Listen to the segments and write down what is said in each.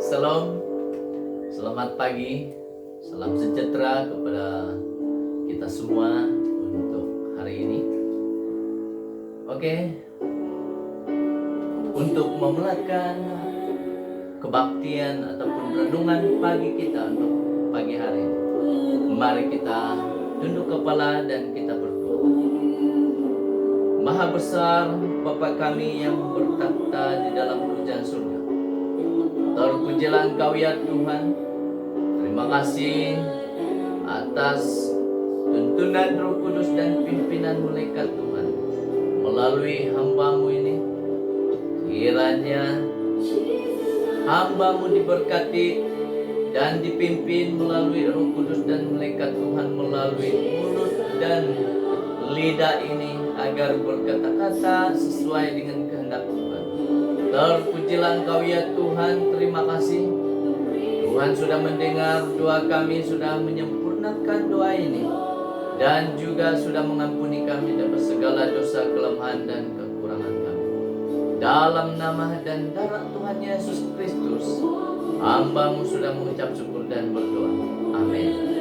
Salam, selamat pagi, salam sejahtera kepada kita semua untuk hari ini. Oke, untuk memulakan kebaktian ataupun renungan pagi kita untuk pagi hari ini, mari kita tunduk kepala dan kita berdoa. Maha besar Bapa kami yang bertakhta di dalam kerajaan surga, terpujilah Engkau ya Tuhan. Terima kasih atas tuntunan Roh Kudus dan pimpinan malaikat Tuhan melalui hamba-Mu ini. Kiranya hamba-Mu diberkati dan dipimpin melalui Roh Kudus dan malaikat Tuhan, melalui mulut dan lidah ini, agar berkata-kata sesuai dengan kehendak Tuhan. Terpujilah Engkau ya Tuhan. Terima kasih Tuhan sudah mendengar doa kami, sudah menyempurnakan doa ini, dan juga sudah mengampuni kami dari segala dosa, kelemahan, dan kekurangan kami. Dalam nama dan darah Tuhan Yesus Kristus, hamba-Mu sudah mengucap syukur dan berdoa. Amin.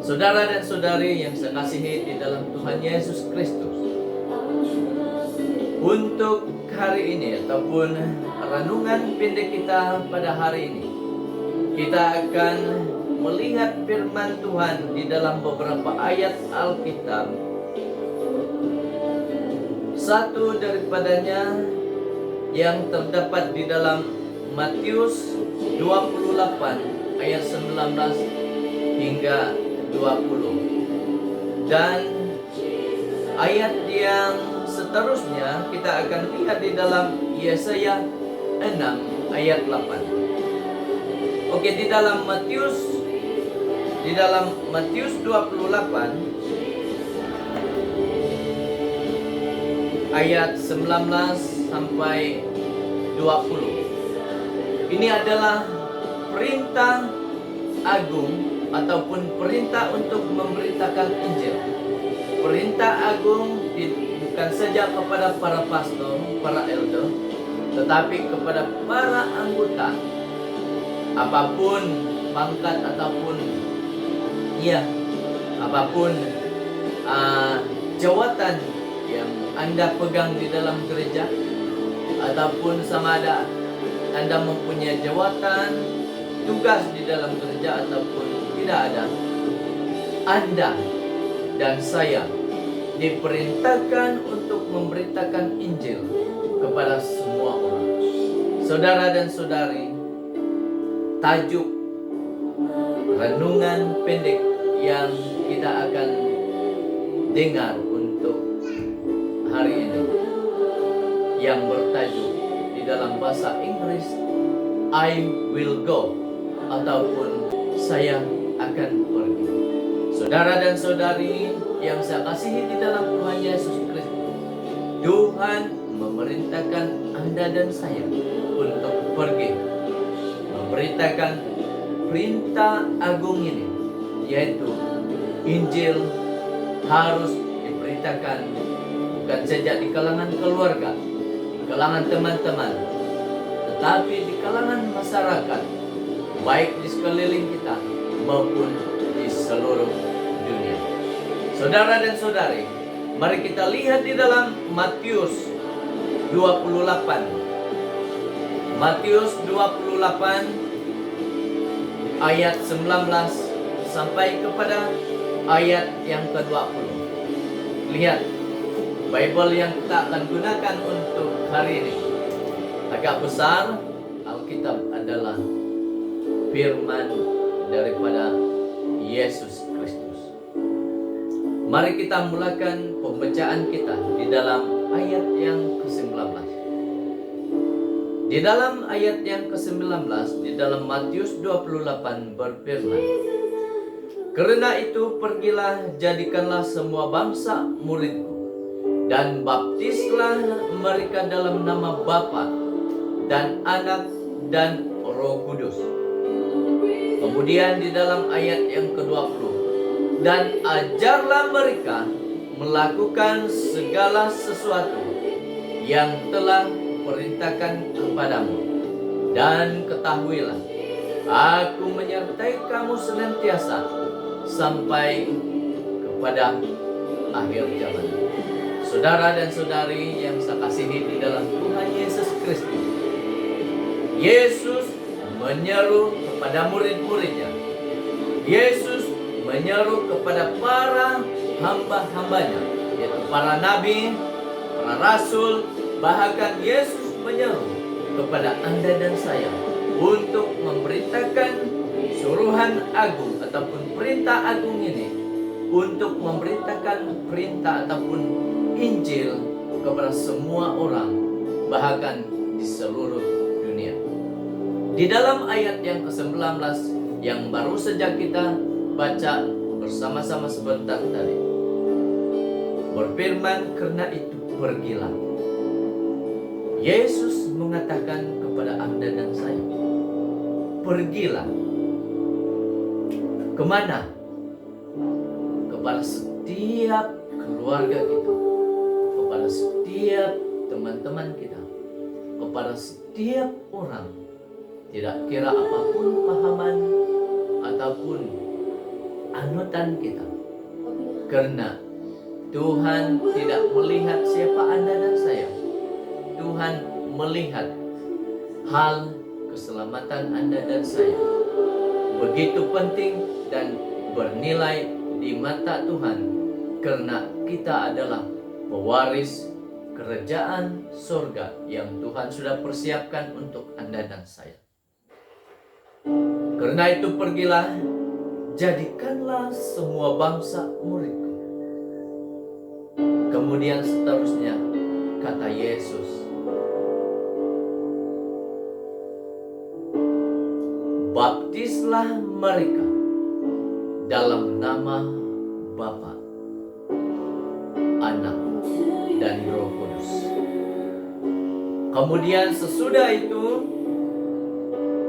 Saudara dan saudari yang saya kasihi di dalam Tuhan Yesus Kristus, untuk hari ini ataupun renungan pendek kita pada hari ini, kita akan melihat firman Tuhan di dalam beberapa ayat Alkitab. Satu daripadanya yang terdapat di dalam Matius 28 ayat 19 hingga 20. Dan ayat yang seterusnya kita akan lihat di dalam Yesaya 6 ayat 8. Oke, di dalam Matius 28 ayat 19 sampai 20. Ini adalah perintah agung ataupun perintah untuk memberitakan Injil. Perintah agung bukan saja kepada para pastor, para elder, tetapi kepada para anggota, apapun pangkat ataupun apapun jawatan yang Anda pegang di dalam gereja, ataupun sama ada Anda mempunyai jawatan tugas di dalam gereja ataupun tidak ada, Anda dan saya diperintahkan untuk memberitakan Injil kepada semua orang. Saudara dan saudari, tajuk renungan pendek yang kita akan dengar untuk hari ini yang bertajuk di dalam bahasa Inggris I will go, ataupun saya akan pergi. Saudara dan saudari yang saya kasihi di dalam Tuhan Yesus Kristus, Tuhan memerintahkan Anda dan saya untuk pergi memberitakan perintah agung ini, yaitu Injil harus diberitakan bukan saja di kalangan keluarga, di kalangan teman-teman, tetapi di kalangan masyarakat, baik di sekeliling kita maupun di seluruh dunia. Saudara dan saudari, mari kita lihat di dalam Matius 28. Matius 28 ayat 19 sampai kepada ayat yang ke-20. Lihat, Bible yang kita akan gunakan untuk hari ini agak besar. Alkitab adalah firman daripada Yesus Kristus. Mari kita mulakan pembacaan kita di dalam ayat yang ke-19. Di dalam ayat yang ke-19 di dalam Matius 28 berfirman, "Karena itu pergilah, jadikanlah semua bangsa muridku, dan baptislah mereka dalam nama Bapa dan Anak dan Roh Kudus." Kemudian di dalam ayat yang ke-20, "Dan ajarlah mereka melakukan segala sesuatu yang telah perintahkan kepadamu. Dan ketahuilah, aku menyertai kamu senantiasa sampai kepada akhir zaman. Saudara dan saudari yang saya kasihi di dalam Tuhan Yesus Kristus, Yesus menyeru kepada murid-muridnya. Yesus menyeru kepada para hamba-hambanya, yaitu para nabi, para rasul. Bahkan Yesus menyeru kepada Anda dan saya untuk memberitakan suruhan agung ataupun perintah agung ini, untuk memberitakan perintah ataupun Injil kepada semua orang, bahkan di seluruh dunia. Di dalam ayat yang ke-19 yang baru saja kita baca bersama-sama sebentar tadi, berfirman, karena itu pergilah. Yesus mengatakan kepada Anda dan saya, pergilah. Kemana? Kepada setiap keluarga kita, kepada setiap teman-teman kita, kepada setiap orang, tidak kira apapun pahaman ataupun anutan kita. Karena Tuhan tidak melihat siapa Anda dan saya. Tuhan melihat hal keselamatan Anda dan saya. Begitu penting dan bernilai di mata Tuhan, karena kita adalah pewaris kerajaan surga yang Tuhan sudah persiapkan untuk Anda dan saya. Karena itu pergilah, jadikanlah semua bangsa muridku. Kemudian seterusnya kata Yesus, baptislah mereka dalam nama Bapa, Anak, dan Roh Kudus. Kemudian sesudah itu,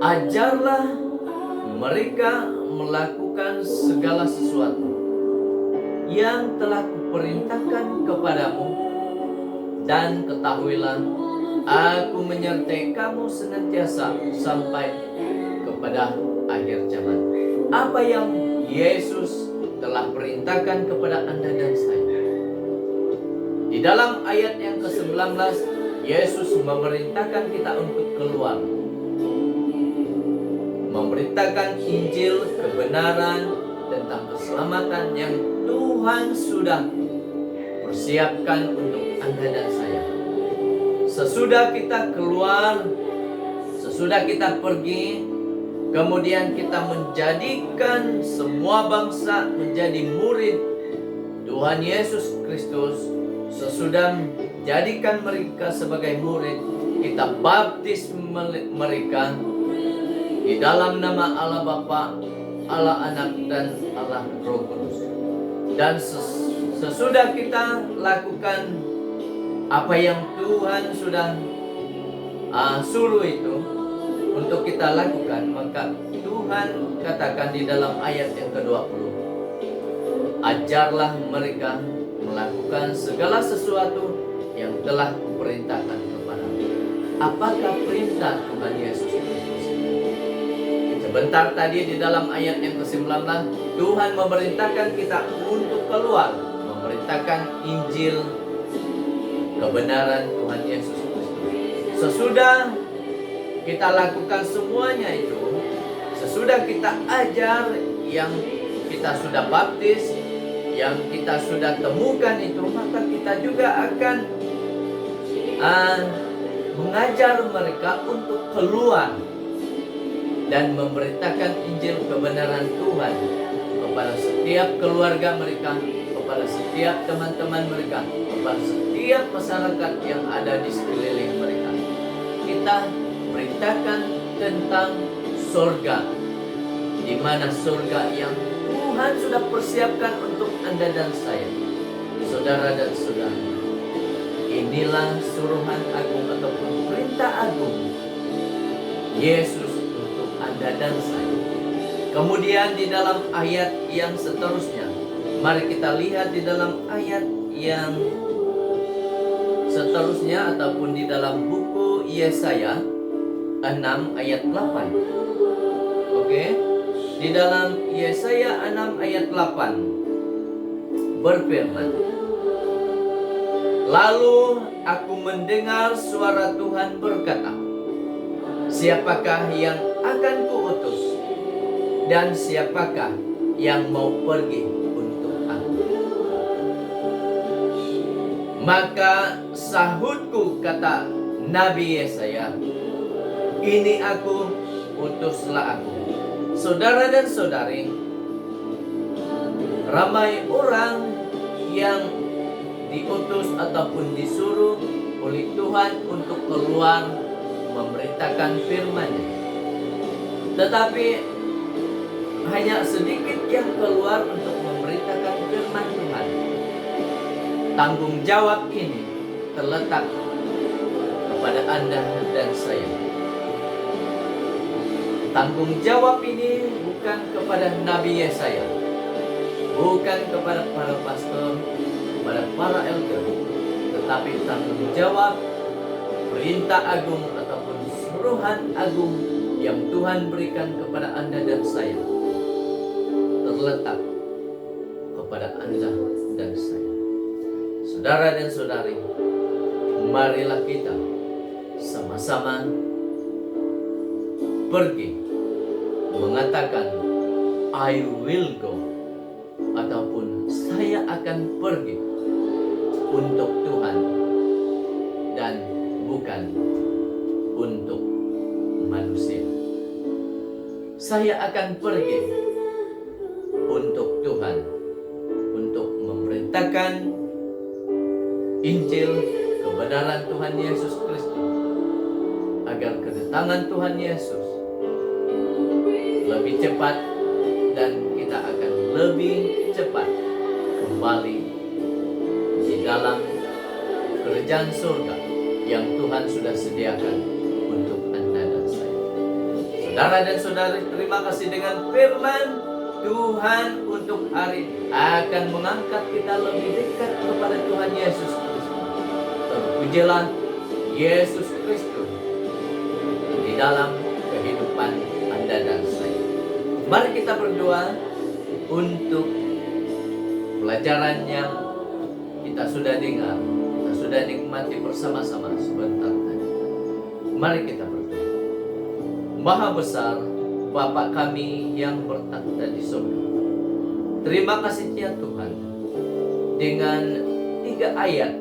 ajarlah mereka melakukan segala sesuatu yang telah kuperintahkan kepadamu, dan ketahuilah, aku menyertai kamu senantiasa sampai kepada akhir zaman. Apa yang Yesus telah perintahkan kepada Anda dan saya? Di dalam ayat yang ke-19, Yesus memerintahkan kita untuk keluar, memberitakan Injil kebenaran tentang keselamatan yang Tuhan sudah persiapkan untuk Anda dan saya. Sesudah kita keluar, sesudah kita pergi, kemudian kita menjadikan semua bangsa menjadi murid Tuhan Yesus Kristus. Sesudah menjadikan mereka sebagai murid, kita baptis mereka di dalam nama Allah Bapa, Allah Anak, dan Allah Roh Kudus. Dan sesudah kita lakukan apa yang Tuhan sudah suruh itu untuk kita lakukan, maka Tuhan katakan di dalam ayat yang ke-20, ajarlah mereka melakukan segala sesuatu yang telah kuperintahkan kepadamu. Apakah perintah Tuhan Yesus Kristus? Sebentar tadi di dalam ayat yang ke-19, Tuhan memerintahkan kita untuk keluar, memerintahkan Injil kebenaran Tuhan Yesus Kristus. Sesudah kita lakukan semuanya itu, sesudah kita ajar yang kita sudah baptis, yang kita sudah temukan itu, maka kita juga akan mengajar mereka untuk keluar dan memberitakan Injil kebenaran Tuhan kepada setiap keluarga mereka, kepada setiap teman-teman mereka, kepada setiap masyarakat yang ada di sekeliling mereka. Kita beritakan tentang surga, di mana surga yang Tuhan sudah persiapkan untuk Anda dan saya. Saudara dan saudara, inilah suruhan agung ataupun perintah agung Yesus untuk Anda dan saya. Kemudian di dalam ayat yang seterusnya, mari kita lihat di dalam ayat yang seterusnya ataupun di dalam buku Yesaya 6 ayat 8. Oke. Di dalam Yesaya 6 ayat 8 berfirman, lalu aku mendengar suara Tuhan berkata, siapakah yang akan kuutus dan siapakah yang mau pergi untuk aku? Maka sahutku, kata Nabi Yesaya, ini aku, utuslah aku. Saudara dan saudari, ramai orang yang diutus ataupun disuruh oleh Tuhan untuk keluar memberitakan firman-Nya. Tetapi hanya sedikit yang keluar untuk memberitakan firman Tuhan. Tanggung jawab ini terletak kepada Anda dan saya. Tanggung jawab ini bukan kepada Nabi Yesaya, bukan kepada para pastor, kepada para elder, tetapi tanggung jawab perintah agung ataupun suruhan agung yang Tuhan berikan kepada Anda dan saya terletak kepada Anda dan saya. Saudara dan saudari, marilah kita sama-sama pergi mengatakan I will go, ataupun saya akan pergi untuk Tuhan dan bukan untuk manusia. Saya akan pergi untuk Tuhan, untuk memberitakan Injil kebenaran Tuhan Yesus Kristus, agar kedatangan Tuhan Yesus lebih cepat dan kita akan lebih cepat kembali di dalam kerajaan surga yang Tuhan sudah sediakan untuk Anda dan saya. Saudara dan saudari, terima kasih dengan firman Tuhan untuk hari ini akan mengangkat kita lebih dekat kepada Tuhan Yesus Kristus. Terpujilah Yesus Kristus di dalam kehidupan Anda dan saya. Mari kita berdoa untuk pelajaran yang kita sudah dengar, kita sudah nikmati bersama-sama sebentar tadi. Mari kita berdoa. Maha besar Bapa kami yang bertakhta di surga, terima kasih ya Tuhan, dengan 3 ayat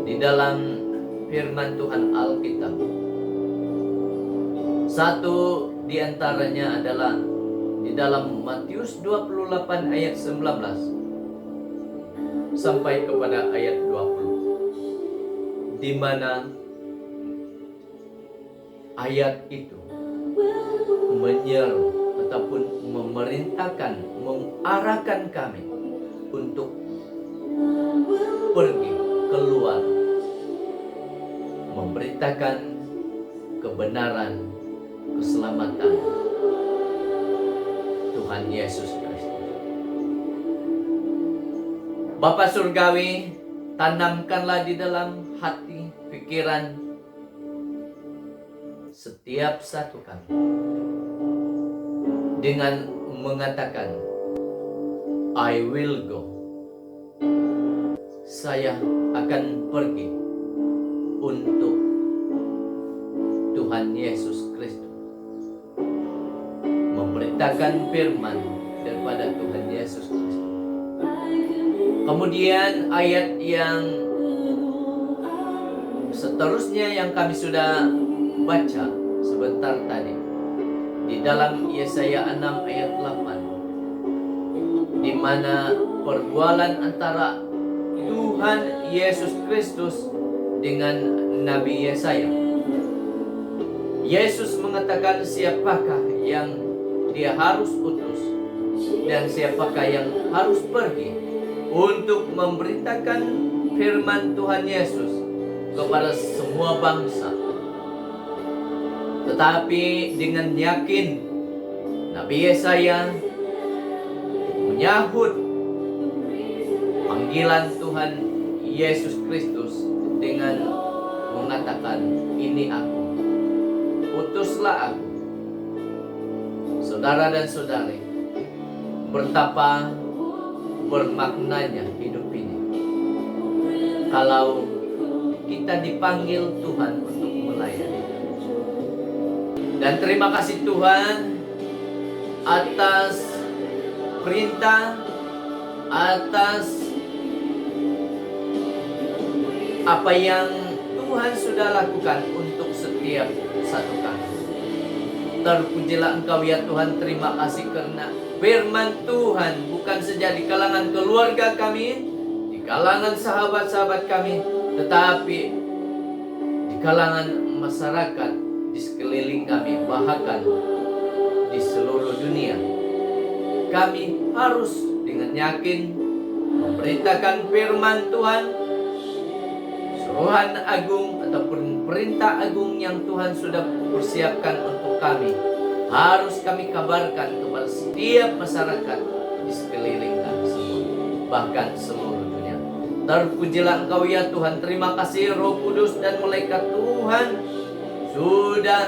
di dalam firman Tuhan Alkitab. Satu di antaranya adalah di dalam Matius 28 ayat 19 sampai kepada ayat 20, di mana ayat itu menyeru ataupun memerintahkan, mengarahkan kami untuk pergi keluar memberitakan kebenaran, keselamatan Tuhan Yesus Kristus. Bapa Surgawi, tanamkanlah di dalam hati, pikiran setiap satu kami dengan mengatakan I will go. Saya akan pergi untuk Tuhan Yesus Kristus, memberitakan firman daripada Tuhan Yesus Kristus. Kemudian ayat yang seterusnya yang kami sudah baca sebentar tadi di dalam Yesaya 6 ayat 8, di mana perbualan antara Tuhan Yesus Kristus dengan Nabi Yesaya. Yesus mengatakan siapakah yang dia harus utus dan siapakah yang harus pergi untuk memberitakan firman Tuhan Yesus kepada semua bangsa. Tetapi dengan yakin Nabi Yesaya menyahut panggilan Tuhan Yesus Kristus dengan mengatakan ini aku, utuslah aku. Saudara dan saudari, betapa bermaknanya hidup ini kalau kita dipanggil Tuhan untuk melayani. Dan terima kasih Tuhan atas perintah, atas apa yang Tuhan sudah lakukan untuk setiap satu kami. Terpujilah Engkau ya Tuhan, terima kasih karena firman Tuhan bukan saja di kalangan keluarga kami, di kalangan sahabat-sahabat kami, tetapi di kalangan masyarakat di sekeliling kami, bahkan di seluruh dunia. Kami harus dengan yakin memberitakan firman Tuhan, suruhan agung ataupun perintah agung yang Tuhan sudah persiapkan untuk kami. Harus kami kabarkan kepada setiap masyarakat di sekeliling kami semua, bahkan seluruh dunia. Terpujilah Engkau ya Tuhan. Terima kasih Roh Kudus dan malaikat Tuhan sudah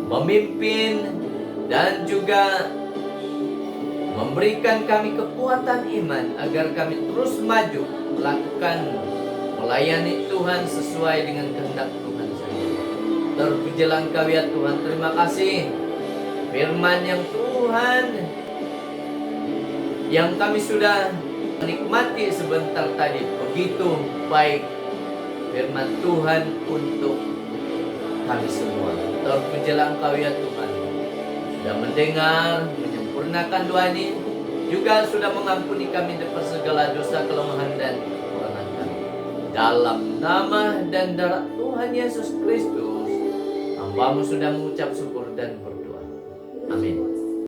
memimpin dan juga memberikan kami kekuatan iman agar kami terus maju melakukan melayani Tuhan sesuai dengan kehendak Tuhan saja. Terpujilah Engkau ya Tuhan. Terima kasih firman yang Tuhan yang kami sudah menikmati sebentar tadi, begitu baik firman Tuhan untuk kami semua. Terpujilah Engkau ya Tuhan, sudah mendengar, menyempurnakan doa ini, juga sudah mengampuni kami dari segala dosa, kelemahan dan kekurangan kami. Dalam nama dan darah Tuhan Yesus Kristus, hamba-Mu sudah mengucap syukur dan berdoa.